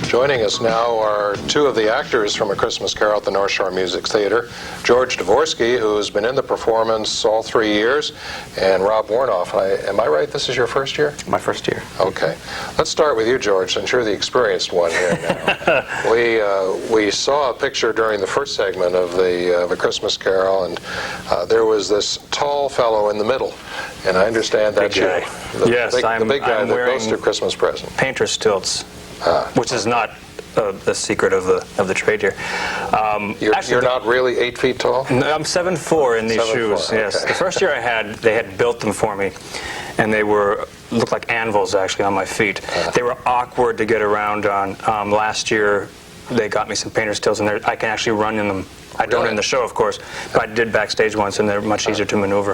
Joining us now are two of the actors from A Christmas Carol at the North Shore Music Theater, George Dvorsky, who's been in the performance all 3 years, and Rob Warnoff. Am I right, this is your first year? My first year. Okay. Let's start with you, George, since you're the experienced one here now. We saw a picture during the first segment of A Christmas Carol, and there was this tall fellow in the middle, and I understand that's you. Yes, the big guy, I'm the wearing ghost of Christmas Present. painter's stilts, which is not the secret of the trade here. You're not really 8 feet tall? No, I'm 7'4" in these 7'4", shoes. Yes, okay. the first year they had built them for me, and they looked like anvils actually on my feet. They were awkward to get around on. Last year, they got me some painter's stilts, and I can actually run in them. I don't in the show, of course, but I did backstage once, and they're much easier to maneuver.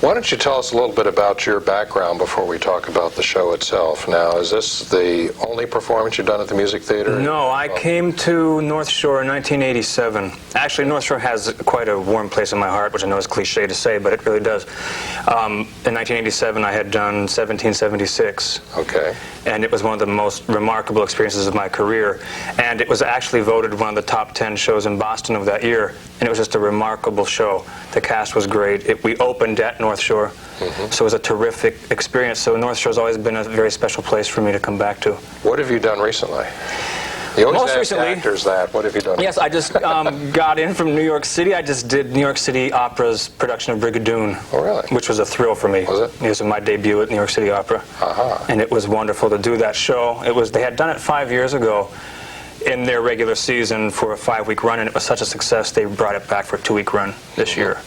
Why don't you tell us a little bit about your background before we talk about the show itself? Now, is this the only performance you've done at the Music Theater? No, I came to North Shore in 1987. Actually, North Shore has quite a warm place in my heart, which I know is cliche to say, but it really does. In 1987, I had done 1776. Okay. And it was one of the most remarkable experiences of my career. And it was actually voted one of the top 10 shows in Boston of that year. And it was just a remarkable show. The cast was great. We opened at North Shore, so it was a terrific experience. So North Shore's always been a very special place for me to come back to. What have you done recently? You always Most ask recently, actors that. What have you done? Yes, I just got in from New York City. I just did New York City Opera's production of Brigadoon. Oh, really? Which was a thrill for me. Was it? It was my debut at New York City Opera. And it was wonderful to do that show. They had done it 5 years ago in their regular season for a 5-week run, and it was such a success they brought it back for a 2-week run this year.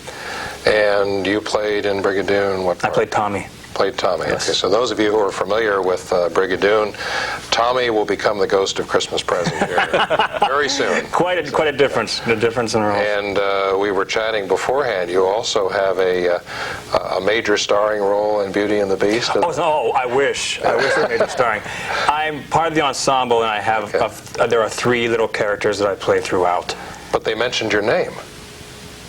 And you played in Brigadoon what part? I played Tommy. Played Tommy. Yes. Okay, so those of you who are familiar with Brigadoon, Tommy will become the ghost of Christmas Present here very soon. Quite a difference in role. And we were chatting beforehand. You also have a major starring role in Beauty and the Beast. Oh, no, I wish I was major starring. I'm part of the ensemble, and I have there are 3 little characters that I play throughout. But they mentioned your name.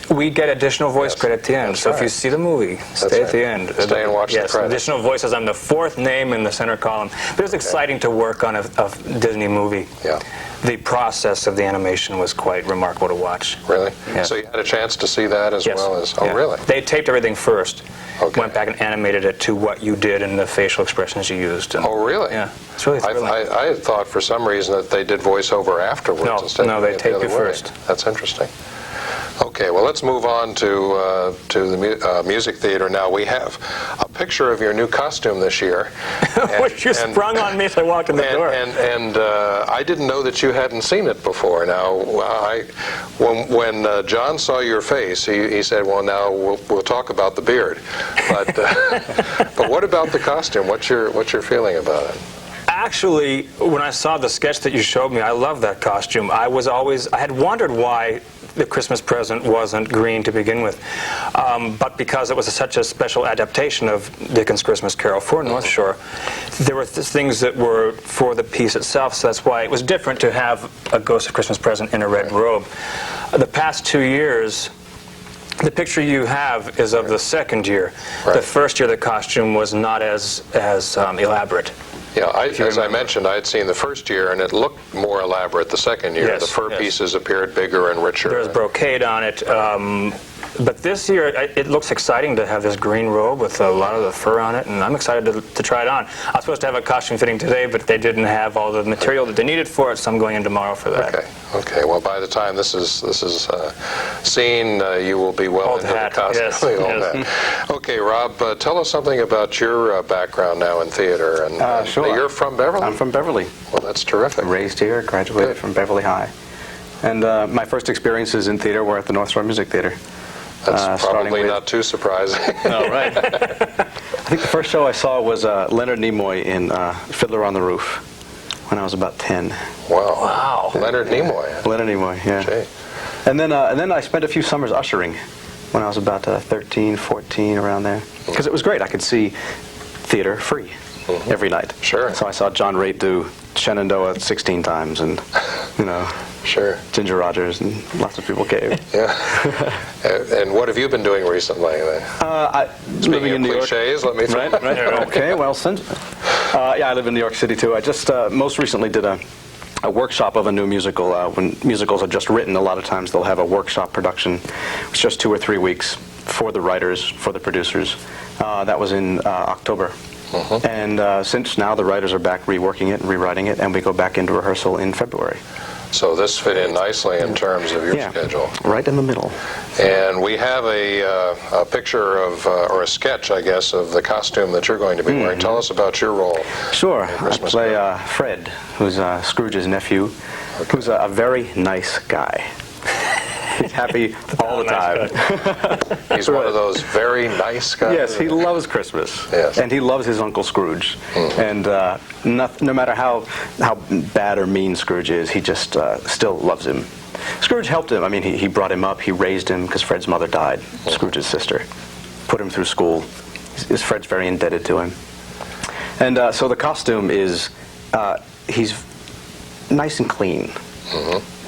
We get additional voice credit at the end, so if you see the movie, stay at the end. Stay and watch the credits. Additional voices. I'm the 4th name in the center column. But it was exciting to work on a Disney movie. Yeah. The process of the animation was quite remarkable to watch. Really? Yeah. So you had a chance to see that as well as... Oh, really? They taped everything first. Okay. Went back and animated it to what you did and the facial expressions you used. And, oh, really? Yeah. It's really thrilling. I had thought for some reason that they did voiceover afterwards instead of they taped the it other way. first. That's interesting. Okay, well, let's move on to the Music Theater now. We have a picture of your new costume this year. Which you sprung on me as I walked in the door. And I didn't know that you hadn't seen it before. Now, when John saw your face, he said, well, now we'll talk about the beard. But, but what about the costume? What's your feeling about it? Actually, when I saw the sketch that you showed me, I love that costume. I had wondered why the Christmas Present wasn't green to begin with, but because it was such a special adaptation of Dickens' Christmas Carol for North Shore, there were things that were for the piece itself, so that's why it was different to have a Ghost of Christmas Present in a red robe. The past 2 years, the picture you have is of the second year. The first year the costume was not as elaborate. Yeah, as I mentioned, I had seen the first year, and it looked more elaborate the second year. Yes, the fur pieces appeared bigger and richer. There's brocade on it. But this year, it looks exciting to have this green robe with a lot of the fur on it, and I'm excited to try it on. I was supposed to have a costume fitting today, but they didn't have all the material that they needed for it, so I'm going in tomorrow for that. Okay. Well, by the time this is seen, you will be well into the costume. Yes. Okay, Rob, tell us something about your background now in theater. And sure. You're from Beverly? I'm from Beverly. Well, that's terrific. Raised here, graduated from Beverly High. And my first experiences in theater were at the North Shore Music Theater. That's probably not too surprising. No, right. I think the first show I saw was Leonard Nimoy in Fiddler on the Roof when I was about 10. Wow. Leonard Nimoy. Leonard Nimoy, yeah. Gee. And then I spent a few summers ushering when I was about 13, 14, around there. Because it was great. I could see theater free every night. Sure. So I saw John Raitt do Shenandoah 16 times, and, Sure. Ginger Rogers, and lots of people came. Yeah. And what have you been doing recently then? Living in New York. Cliches, let me Right. Okay, well, I live in New York City too. I just most recently did a workshop of a new musical. When musicals are just written, a lot of times they'll have a workshop production. It's just 2 or 3 weeks for the writers, for the producers. That was in October. And since now the writers are back reworking it and rewriting it, and we go back into rehearsal in February. So this fit in nicely in terms of your schedule. Right in the middle. And we have a picture of, or a sketch, I guess, of the costume that you're going to be wearing. Tell us about your role. Sure. I play Fred, who's Scrooge's nephew, who's a very nice guy. He's happy all the time. He's one of those very nice guys. Yes, he loves Christmas. Yes. And he loves his Uncle Scrooge. And no matter how bad or mean Scrooge is, he just still loves him. Scrooge helped him. I mean, he brought him up. He raised him because Fred's mother died, Scrooge's sister. Put him through school. Fred's very indebted to him. And so the costume is, he's nice and clean.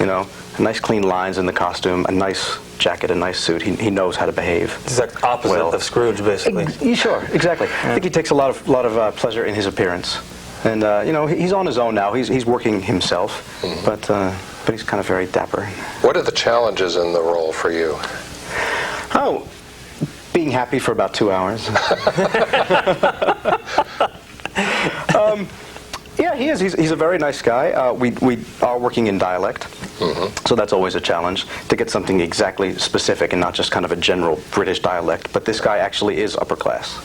You know? Nice clean lines in the costume, a nice jacket, a nice suit. He knows how to behave. It's the opposite of Scrooge, basically. Sure, exactly. I think he takes a lot of pleasure in his appearance, and you know, he's on his own now. He's working himself, but he's kind of very dapper. What are the challenges in the role for you? Oh, being happy for about 2 hours. Yeah, he is. He's a very nice guy. We are working in dialect, so that's always a challenge, to get something exactly specific and not just kind of a general British dialect. But this guy actually is upper class,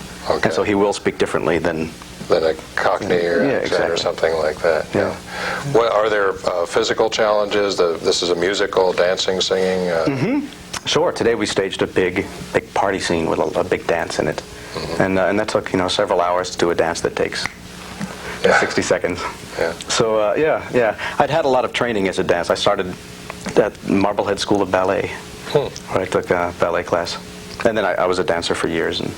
and so he will speak differently than a Cockney or accent or something like that. Yeah. What are there physical challenges? This is a musical, dancing, singing. Sure. Today we staged a big party scene with a big dance in it, and that took several hours to do a dance that takes 60 seconds. Yeah. So, yeah. I'd had a lot of training as a dance. I started at Marblehead School of Ballet, where I took a ballet class. And then I was a dancer for years. And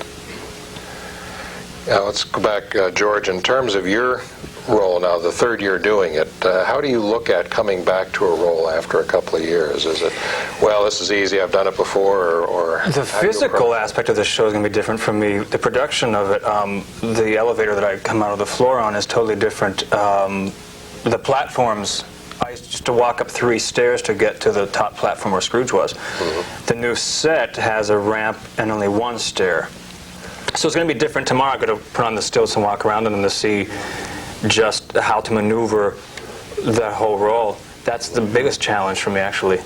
now, let's go back, George. In terms of your role now, the third year doing it, how do you look at coming back to a role after a couple of years? Is it, well, this is easy, I've done it before, or the physical aspect of the show is going to be different for me. The production of it, the elevator that I come out of the floor on is totally different. The platforms, I used to walk up 3 stairs to get to the top platform where Scrooge was. The new set has a ramp and only 1 stair. So it's going to be different tomorrow. I'm going to put on the stilts and walk around in them to see just how to maneuver that whole role. That's the biggest challenge for me, actually.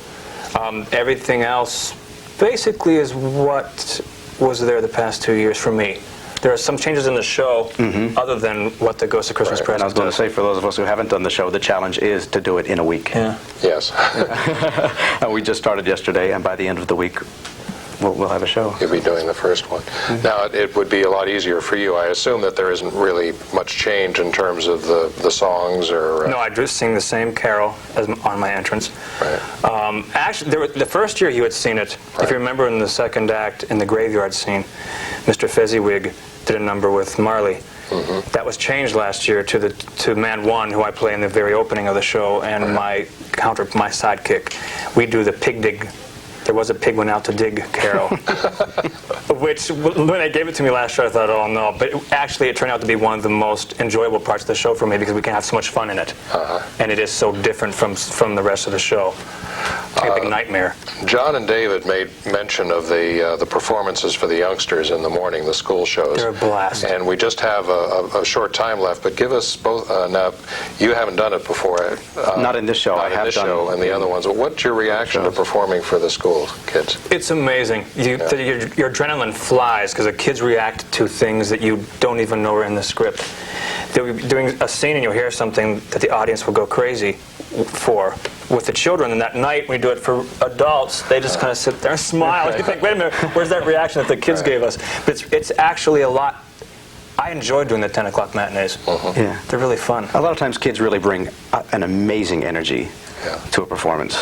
Everything else basically is what was there the past 2 years for me. There are some changes in the show other than what the Ghost of Christmas Present and I was going to say, for those of us who haven't done the show, the challenge is to do it in a week. Yeah. Yes. We just started yesterday, and by the end of the week, we'll have a show. You'll be doing the first one. Now, it would be a lot easier for you. I assume that there isn't really much change in terms of the songs, or... No, I just sing the same carol as on my entrance. Right. Actually, the first year you had seen it, if you remember in the second act, in the graveyard scene, Mr. Fezziwig did a number with Marley. That was changed last year to Man 1, who I play in the very opening of the show, and my sidekick. We do the pig dig. There was a pig went out to dig carol, which when they gave it to me last year, I thought, oh no. But actually, it turned out to be one of the most enjoyable parts of the show for me because we can have so much fun in it, and it is so different from the rest of the show. It's like a big nightmare. John and David made mention of the performances for the youngsters in the morning, the school shows. They're a blast. And we just have a short time left, but give us both. Now, you haven't done it before. Not in this show. Not in this show and the other ones. But what's your reaction to performing for the school kids? It's amazing. Your adrenaline flies because the kids react to things that you don't even know are in the script. They'll be doing a scene and you'll hear something that the audience will go crazy for with the children, and that night when we do it for adults, they just kind of sit there and smile. You think, wait a minute, where's that reaction that the kids gave us? But it's actually a lot. I enjoy doing the 10 o'clock matinees. Yeah. They're really fun. A lot of times kids really bring an amazing energy to a performance.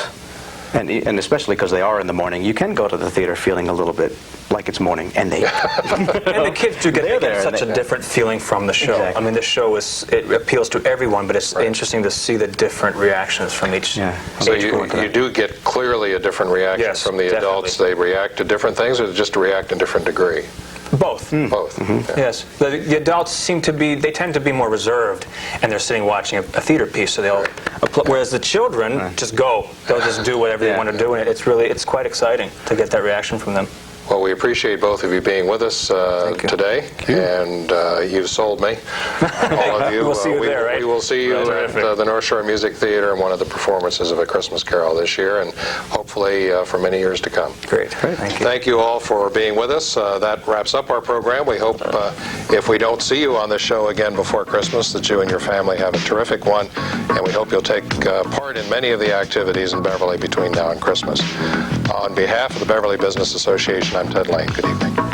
And especially because they are in the morning, you can go to the theater feeling a little bit like it's morning, and they and the kids do get such a different feeling from the show. Exactly. I mean, the show it appeals to everyone, but it's interesting to see the different reactions from each. Yeah. So you do get clearly a different reaction from the adults. They react to different things, or just react in different degree. Both. Both. Yeah. Yes. The adults they tend to be more reserved, and they're sitting watching a theater piece, so they'll whereas the children just go. They'll just do whatever they want to do, and it's quite exciting to get that reaction from them. Well, we appreciate both of you being with us today, and you've sold me, all of you. We'll see you there, right? We will see you at the North Shore Music Theater in one of the performances of A Christmas Carol this year, and hopefully for many years to come. Great. Thank you. Thank you all for being with us. That wraps up our program. We hope if we don't see you on the show again before Christmas, that you and your family have a terrific one, and we hope you'll take part in many of the activities in Beverly between now and Christmas. On behalf of the Beverly Business Association, I'm Ted Lane. Good evening.